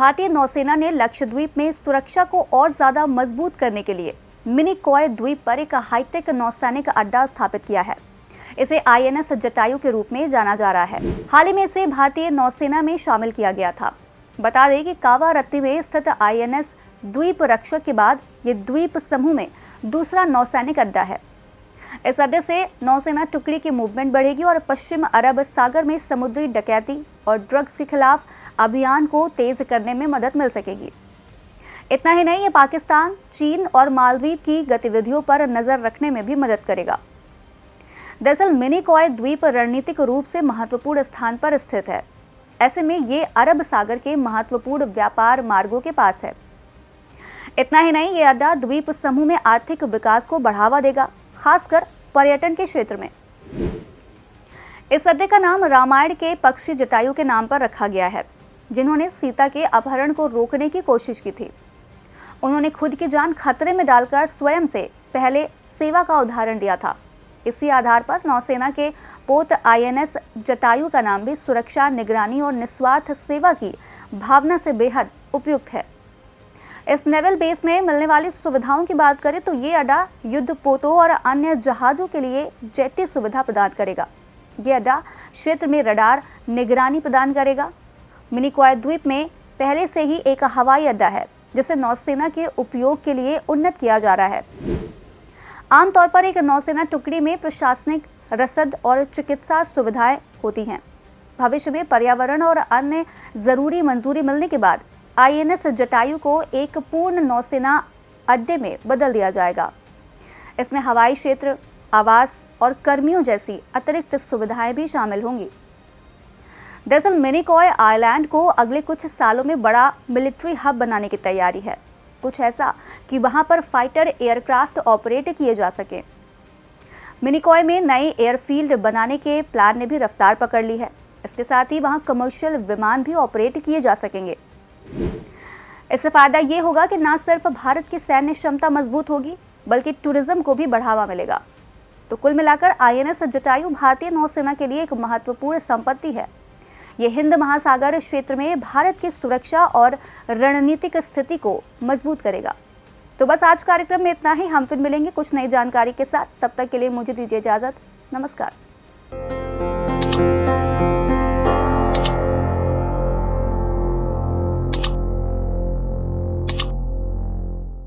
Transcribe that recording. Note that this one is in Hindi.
भारतीय नौसेना ने लक्षद्वीप में सुरक्षा को और ज्यादा मजबूत करने के लिए मिनिकॉय द्वीप पर एक हाईटेक नौसैनिक अड्डा स्थापित किया है। इसे आईएनएस जटायु के रूप में जाना जा रहा है। हाल ही में इसे भारतीय नौसेना में शामिल किया गया था। बता दें कि कावारत्ती में स्थित आईएनएस द्वीप रक्षक के बाद ये द्वीप समूह में दूसरा नौसैनिक अड्डा है। इस अड्डे से नौसेना टुकड़ी की मूवमेंट बढ़ेगी और पश्चिम अरब सागर में समुद्री डकैती और ड्रग्स के खिलाफ अभियान को तेज करने में मदद मिल सकेगी। इतना ही नहीं, ये पाकिस्तान, चीन और मालदीव की गतिविधियों पर नजर रखने में भी मदद करेगा। दरअसल मिनिकॉय द्वीप रणनीतिक रूप से महत्वपूर्ण स्थान पर स्थित है। ऐसे में ये अरब सागर के महत्वपूर्ण व्यापार मार्गों के पास है। इतना ही नहीं, ये अड्डा द्वीप समूह में आर्थिक विकास को बढ़ावा देगा, खासकर पर्यटन के क्षेत्र में। इस अड्डे का नाम रामायण के पक्षी जटायु के नाम पर रखा गया है, जिन्होंने सीता के अपहरण को रोकने की कोशिश की थी। उन्होंने खुद की जान खतरे में डालकर स्वयं से पहले सेवा का उदाहरण दिया था। इसी आधार पर नौसेना के पोत आईएनएस जटायु का नाम भी सुरक्षा, निगरानी और निस्वार्थ सेवा की भावना से बेहद उपयुक्त है। इस नेवल बेस में मिलने वाली सुविधाओं की बात करें तो ये अड्डा युद्ध पोतों और अन्य जहाजों के लिए जेटी सुविधा प्रदान करेगा। ये अड्डा क्षेत्र में रडार निगरानी प्रदान करेगा। मिनिकॉय द्वीप में पहले से ही एक हवाई अड्डा है, जिसे नौसेना के उपयोग के लिए उन्नत किया जा रहा है। आमतौर पर एक नौसेना टुकड़ी में प्रशासनिक, रसद और चिकित्सा सुविधाएं होती हैं। भविष्य में पर्यावरण और अन्य जरूरी मंजूरी मिलने के बाद आईएनएस जटायु को एक पूर्ण नौसेना अड्डे में बदल दिया जाएगा। इसमें हवाई क्षेत्र, आवास और कर्मियों जैसी अतिरिक्त सुविधाएं भी शामिल होंगी। दरअसल मिनिकॉय आइलैंड को अगले कुछ सालों में बड़ा मिलिट्री हब बनाने की तैयारी है। कुछ ऐसा कि वहां पर फाइटर एयरक्राफ्ट ऑपरेट किए जा सके। मिनिकॉय में नए एयरफील्ड बनाने के प्लान ने भी रफ्तार पकड़ ली है। इसके साथ ही वहां कमर्शियल विमान भी ऑपरेट किए जा सकेंगे। इससे फायदा ये होगा कि न सिर्फ भारत की सैन्य क्षमता मजबूत होगी, बल्कि टूरिज्म को भी बढ़ावा मिलेगा। तो कुल मिलाकर आईएनएस जटायु भारतीय नौसेना के लिए एक महत्वपूर्ण संपत्ति है। ये हिंद महासागर क्षेत्र में भारत की सुरक्षा और रणनीतिक स्थिति को मजबूत करेगा। तो बस आज कार्यक्रम में इतना ही। हम फिर मिलेंगे कुछ नई जानकारी के साथ। तब तक के लिए मुझे दीजिए इजाजत। नमस्कार।